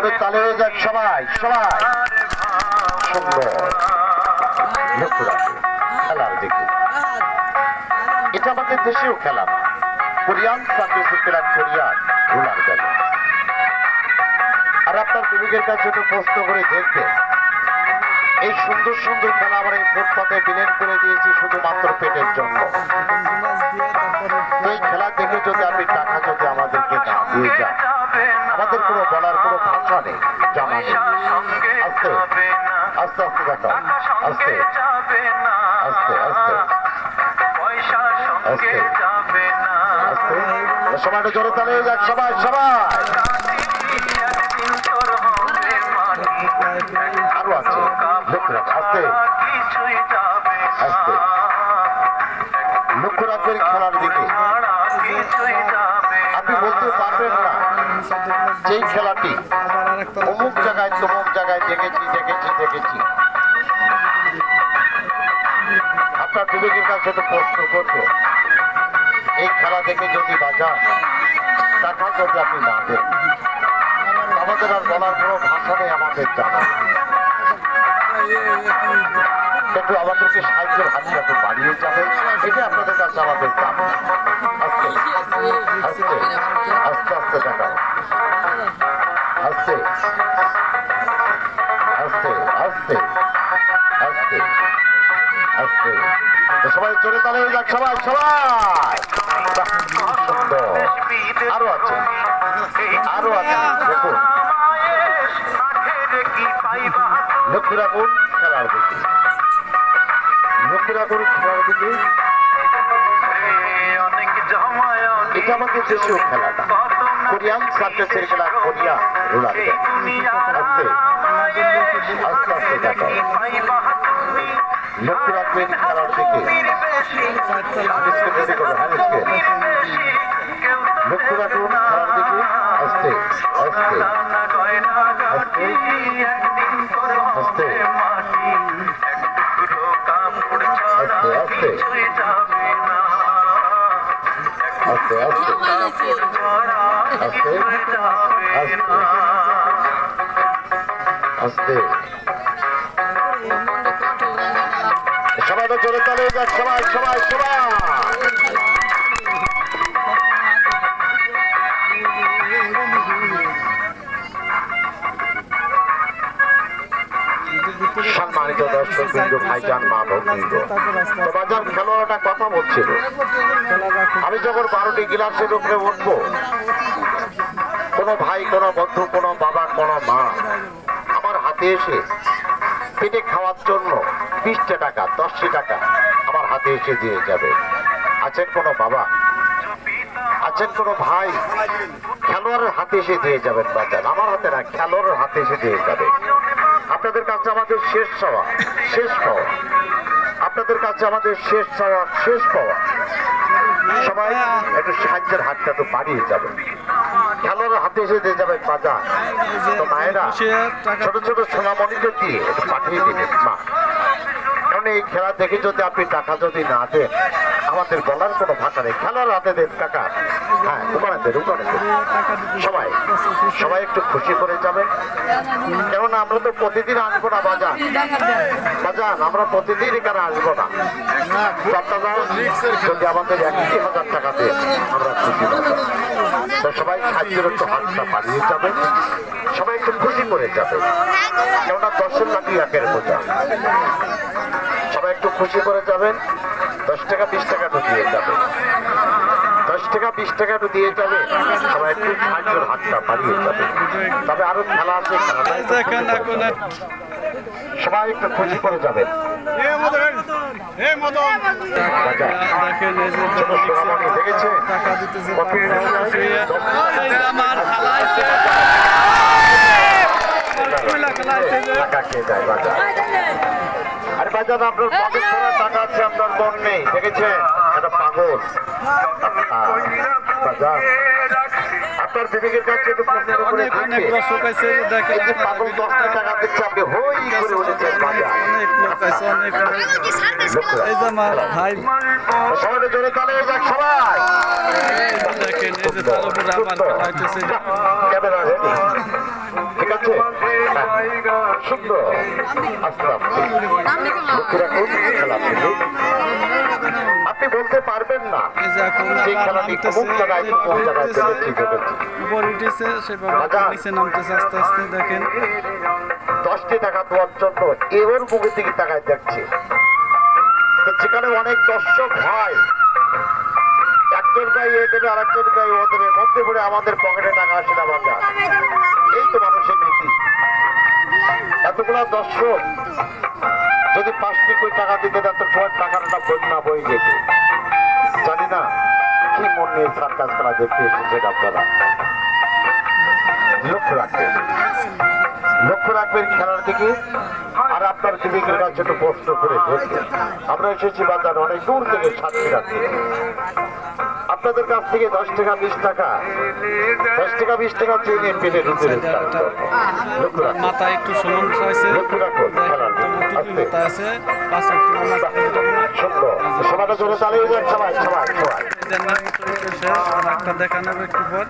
জোরে তালে হয়ে যাক সবাই সবাই। সুন্দর লক্ষ্য রাখে খেলার দিকে। এটা আমাদের দেশেও খেলা না, কোরিয়ান সার্ভিসের খেলা, কোরিয়ান রুলার গেল। আর আপনার বিবেকের কাছে একটু প্রশ্ন করে দেখবেন, এই সুন্দর সুন্দর খেলা আমরা এই ফুটপাতে বিলীন করে দিয়েছি শুধুমাত্র পেটের জন্য। এই খেলা দেখে যদি আপনি টাকা যদি আমাদেরকে না দিয়ে যান, আমাদের কোনো বলার কোনো ভাষা নেই, জানা নেই। আস্তে আস্তে আস্তে দেখো, আস্তে আস্তে আস্তে আস্তে আস্তে সবাই জোরে তালে যাক সবাই সবাই। আরো আছে লক্ষ্য রাখ, আস্তে আস্তে লক্ষ্য রাখবেন খেলার দিকে। আপনি বলতে পারবেন না যেই খেলাটি অমুক জায়গায় তমুক জায়গায় দেখেছি দেখেছি দেখেছি। আপনার বিবেকের কাছে তো প্রশ্ন করবো, এই খেলা দেখে যদি বাজান টাকা যদি আপনি না দেন, আমাদের আর বলার কোনো ভাষা নেই, আমাদের জানা। একটু আমাদেরকে সাহায্যের হাতটা একটু বাড়িয়ে যাবেন, এটা আপনাদের কাছে আমাদের কাম। আস্তে আস্তে আস্তে আস্তে দেখাও, আস্তে আস্তে আস্তে আস্তে আস্তে সবাই চলে তালে যাক সবাই সবাই। সুন্দর আরো আছে আরো আছে, দেখুন লক্ষ্য রাখুন খেলার দিকে, লক্ষ্য রাখুন খেলার দিকে। এটা আমাদের দেশীয় খেলাটা, কোরিয়ান সার্কাসের খেলা, কোরিয়ান রুলার। আস্তে আস্তে আস্তে দেখো, লক্ষ্য রাখবেন খেলার দিকে। লক্ষ্য রাখুন খেলার দিকে, আস্তে আস্তে আস্তে আস্তে আস্তে আস্তে আস্তে আস্তে আস্তে আস্তে সবাই তো জোরে তালে যাক সবাই সবাই সবাই। সম্মানিত দর্শক বিন্দু, ভাইজান, মা ভগ্নীন্দ্র, তো বাজার খেলোয়াড়টা কথা বলছিল, আমি যখন 12টি গ্লাসের উপরে উঠবো, কোনো ভাই, কোনো বন্ধু, কোনো বাবা, কোনো মা আমার হাতে এসে পেটে খাওয়ার জন্য 20টা টাকা 10টি টাকা আমার হাতে এসে দিয়ে যাবে। আছেন কোনো বাবা, আছেন কোনো ভাই, খেলোয়াড়ের হাতে এসে দিয়ে যাবেন বাজার, আমার হাতে না, খেলোয়াড়ের হাতে এসে দিয়ে যাবে। আপনাদের কাছে আমাদের শেষ চাওয়া শেষ পাওয়া, আপনাদের কাছে আমাদের শেষ চাওয়া শেষ পাওয়া। সবাই একটু সাহায্যের হাতটা একটু বাড়িয়ে যাবে, খেলোয়াড়ের হাতে এসে দিয়ে যাবে বাজার। তো মায়েরা ছোট ছোট সোনামণিকে দিয়ে একটু পাঠিয়ে দিবেন মা, কারণ এই খেলা দেখে যদি আপনি টাকা যদি না দেন, আমাদের বলার কোনো ভাষা নেই। খেলার হাতে দেন টাকা, হ্যাঁ ওখানে দেন ওখানে দেন। সবাই সবাই একটু খুশি করে যাবেন, কেননা আমরা তো প্রতিদিন আসবো না বাজার, বাজার আমরা প্রতিদিন এখানে আসবো না। আপনারা যদি আমাদের 1,000 টাকা দেন আমরা খুশি পাবো। তো সবাই সাহায্যের একটু হাতটা বাড়িয়ে যাবেন, সবাই একটু খুশি করে যাবেন, কেননা 10 টাকা একের বোঝা। সবাই একটু খুশি করে যাবেন, 10 টাকা 20 টাকা তো দিয়ে যাবে, 10 টাকা 20 টাকা তো দিয়ে যাবে। সবাই একটু সাহায্যের হাতটা বাড়িয়ে যাবে। তবে আরো খেলা আছে, সবাই একটু খুশি করে যাবেন। দেখেছে টাকা খেয়ে যায় বাজার। আরে বাজার আপনার পকেট ভরা টাকা আছে, আপনার মন নেই, দেখেছেন? এটা পাগল বাজার। আপনার বিবেকের কাছে পাগল 10টা টাকা দিচ্ছে, আপনি হই করে উঠেছেন বাজার। সবাই জোরে তালে যাক সবাই। ক্যামেরা রেডি, ঠিক আছে? সুন্দর আস্তে আস্তে লক্ষ্য রাখুন খেলা শুরু। আপনি বলতে পারবেন না সেই খেলাটি অমুক জায়গায় কোন জায়গায় পেরেছি ঘটেছি। উপরে উঠেছে সেভাবে নিচে নামতেছে আস্তে আস্তে দেখেন। 10টি টাকা দেওয়ার জন্য এবার মুখের দিকে তাকায় দেখছে, তো যেখানে অনেক দর্শক হয়, একজন গাই এ দেবে আরেকজন গাই ও দেবে, মধ্যে পড়ে আমাদের পকেটে টাকা আসে না বাজার। এই তো মানুষের নীতি। এতগুলা দর্শক যদি 5টি করে টাকা দিতে দেন তো সবার টাকাটা বন্যা বই যেত। জানি না কি মন নিয়ে সার্কাস খেলা দেখতে এসেছেন আপনারা। লক্ষ্য রাখবেন, লক্ষ্য রাখবেন খেলার দিকে। আর আপনার বিবেকের কাছে একটু প্রশ্ন করে দেখবেন, আমরা এসেছি বাজার অনেক দূর থেকে সাতক্ষীরা থেকে। আপনাদের কাছ থেকে 10 টাকা 20 টাকা 10 টাকা 20 টাকা চেয়ে নিয়ে পেটে ঢুকে লক্ষ্য রাখুন, মাথা একটু সমান আছে, লক্ষ্য রাখুন খেলার দিকে। মাথা আছে, পাশে একটু সুন্দর সবাইটা জোরে চালিয়ে যান, সবাই সবাই সবাই একটা দেখা নেবে একটু পর।